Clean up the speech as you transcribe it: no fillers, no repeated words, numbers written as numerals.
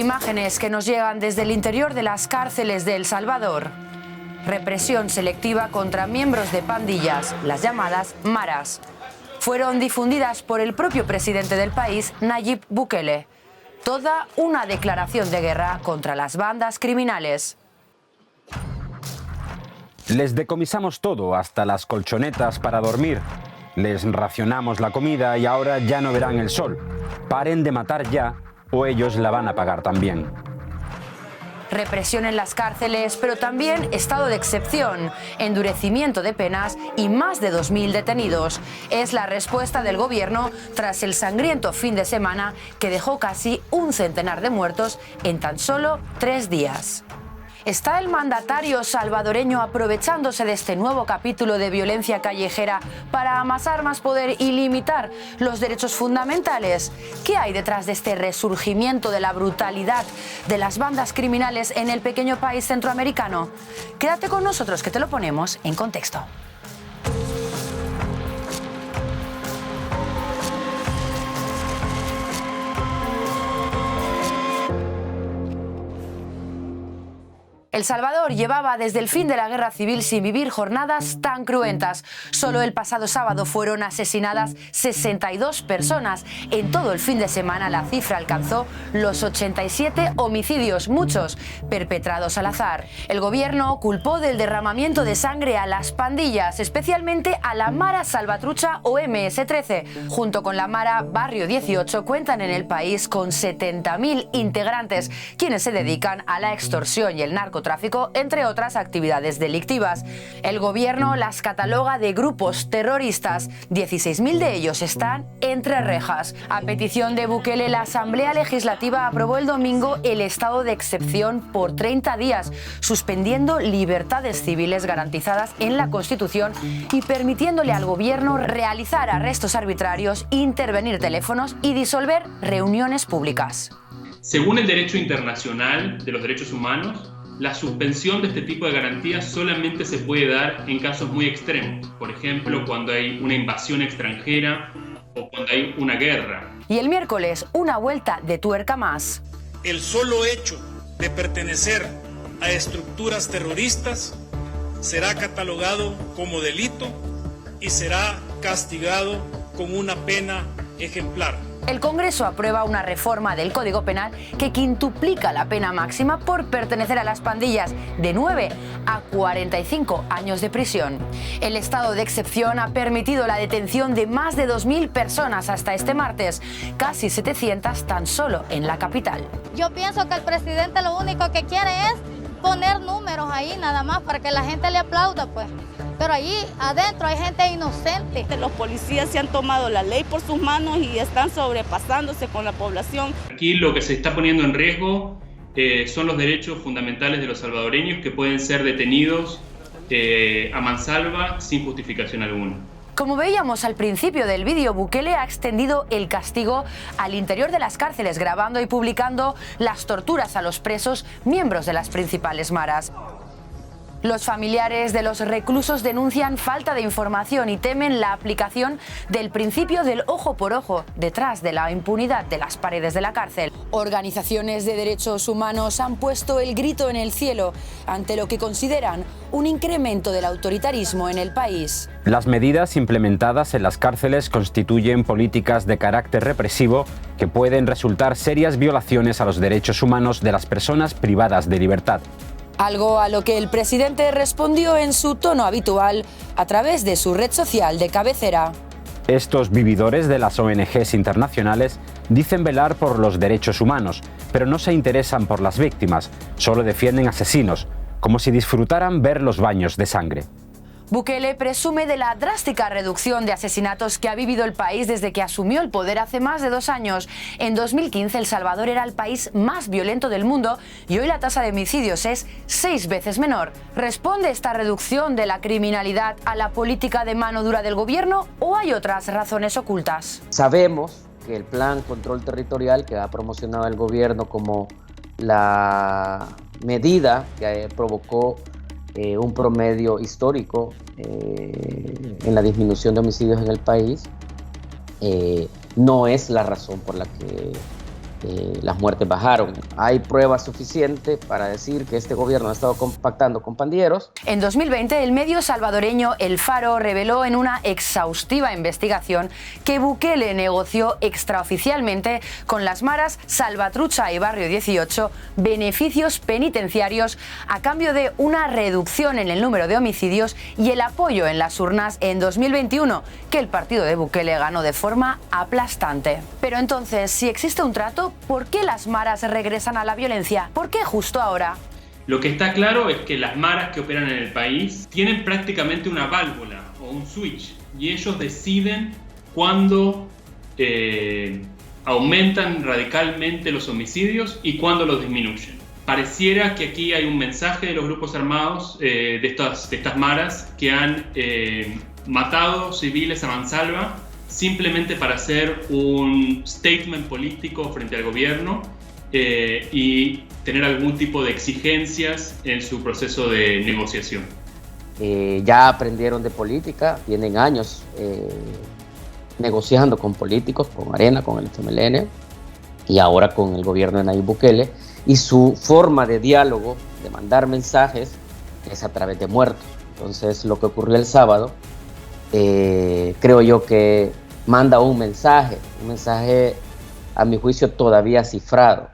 Imágenes que nos llegan desde el interior de las cárceles de El Salvador. Represión selectiva contra miembros de pandillas, las llamadas maras. Fueron difundidas por el propio presidente del país, Nayib Bukele. Toda una declaración de guerra contra las bandas criminales. Les decomisamos todo, hasta las colchonetas para dormir. Les racionamos la comida y ahora ya no verán el sol. Paren de matar ya, o ellos la van a pagar también. Represión en las cárceles, pero también estado de excepción, endurecimiento de penas y más de 2.000 detenidos. Es la respuesta del gobierno tras el sangriento fin de semana que dejó casi un centenar de muertos en tan solo 3 días. ¿Está el mandatario salvadoreño aprovechándose de este nuevo capítulo de violencia callejera para amasar más poder y limitar los derechos fundamentales? ¿Qué hay detrás de este resurgimiento de la brutalidad de las bandas criminales en el pequeño país centroamericano? Quédate con nosotros que te lo ponemos en contexto. El Salvador llevaba desde el fin de la guerra civil sin vivir jornadas tan cruentas. Solo el pasado sábado fueron asesinadas 62 personas. En todo el fin de semana la cifra alcanzó los 87 homicidios, muchos perpetrados al azar. El gobierno culpó del derramamiento de sangre a las pandillas, especialmente a la Mara Salvatrucha o MS-13. Junto con la Mara Barrio 18 cuentan en el país con 70.000 integrantes, quienes se dedican a la extorsión y el narcotráfico, entre otras actividades delictivas. El gobierno las cataloga de grupos terroristas. 16.000 de ellos están entre rejas. A petición de Bukele, la Asamblea Legislativa aprobó el domingo el estado de excepción por 30 días, suspendiendo libertades civiles garantizadas en la Constitución y permitiéndole al gobierno realizar arrestos arbitrarios, intervenir teléfonos y disolver reuniones públicas. Según el derecho internacional de los derechos humanos, la suspensión de este tipo de garantías solamente se puede dar en casos muy extremos, por ejemplo, cuando hay una invasión extranjera o cuando hay una guerra. Y el miércoles, una vuelta de tuerca más. El solo hecho de pertenecer a estructuras terroristas será catalogado como delito y será castigado con una pena ejemplar. El Congreso aprueba una reforma del Código Penal que quintuplica la pena máxima por pertenecer a las pandillas, de 9 a 45 años de prisión. El estado de excepción ha permitido la detención de más de 2.000 personas hasta este martes, casi 700 tan solo en la capital. Yo pienso que el presidente lo único que quiere es poner números ahí nada más para que la gente le aplauda, pues. Pero allí adentro hay gente inocente. Los policías se han tomado la ley por sus manos y están sobrepasándose con la población. Aquí lo que se está poniendo en riesgo son los derechos fundamentales de los salvadoreños, que pueden ser detenidos a mansalva sin justificación alguna. Como veíamos al principio del vídeo, Bukele ha extendido el castigo al interior de las cárceles, grabando y publicando las torturas a los presos, miembros de las principales maras. Los familiares de los reclusos denuncian falta de información y temen la aplicación del principio del ojo por ojo detrás de la impunidad de las paredes de la cárcel. Organizaciones de derechos humanos han puesto el grito en el cielo ante lo que consideran un incremento del autoritarismo en el país. Las medidas implementadas en las cárceles constituyen políticas de carácter represivo que pueden resultar serias violaciones a los derechos humanos de las personas privadas de libertad. Algo a lo que el presidente respondió en su tono habitual a través de su red social de cabecera. Estos vividores de las ONGs internacionales dicen velar por los derechos humanos, pero no se interesan por las víctimas, solo defienden asesinos, como si disfrutaran ver los baños de sangre. Bukele presume de la drástica reducción de asesinatos que ha vivido el país desde que asumió el poder hace más de 2 años. En 2015, El Salvador era el país más violento del mundo y hoy la tasa de homicidios es 6 veces menor. ¿Responde esta reducción de la criminalidad a la política de mano dura del gobierno o hay otras razones ocultas? Sabemos que el plan control territorial que ha promocionado el gobierno como la medida que provocó un promedio histórico en la disminución de homicidios en el país, no es la razón por la que las muertes bajaron. Hay pruebas suficientes para decir que este gobierno ha estado compactando con pandilleros. En 2020, el medio salvadoreño El Faro reveló en una exhaustiva investigación que Bukele negoció extraoficialmente con las maras Salvatrucha y Barrio 18 beneficios penitenciarios a cambio de una reducción en el número de homicidios y el apoyo en las urnas en 2021, que el partido de Bukele ganó de forma aplastante. Pero entonces, si existe un trato, ¿por qué las maras regresan a la violencia? ¿Por qué justo ahora? Lo que está claro es que las maras que operan en el país tienen prácticamente una válvula o un switch y ellos deciden cuándo aumentan radicalmente los homicidios y cuándo los disminuyen. Pareciera que aquí hay un mensaje de los grupos armados de estas maras que han matado civiles a mansalva simplemente para hacer un statement político frente al gobierno y tener algún tipo de exigencias en su proceso de negociación. Ya aprendieron de política, tienen años negociando con políticos, con Arena, con el FMLN y ahora con el gobierno de Nayib Bukele, y su forma de diálogo, de mandar mensajes, es a través de muertos. Entonces lo que ocurrió el sábado, creo yo que manda un mensaje a mi juicio todavía cifrado.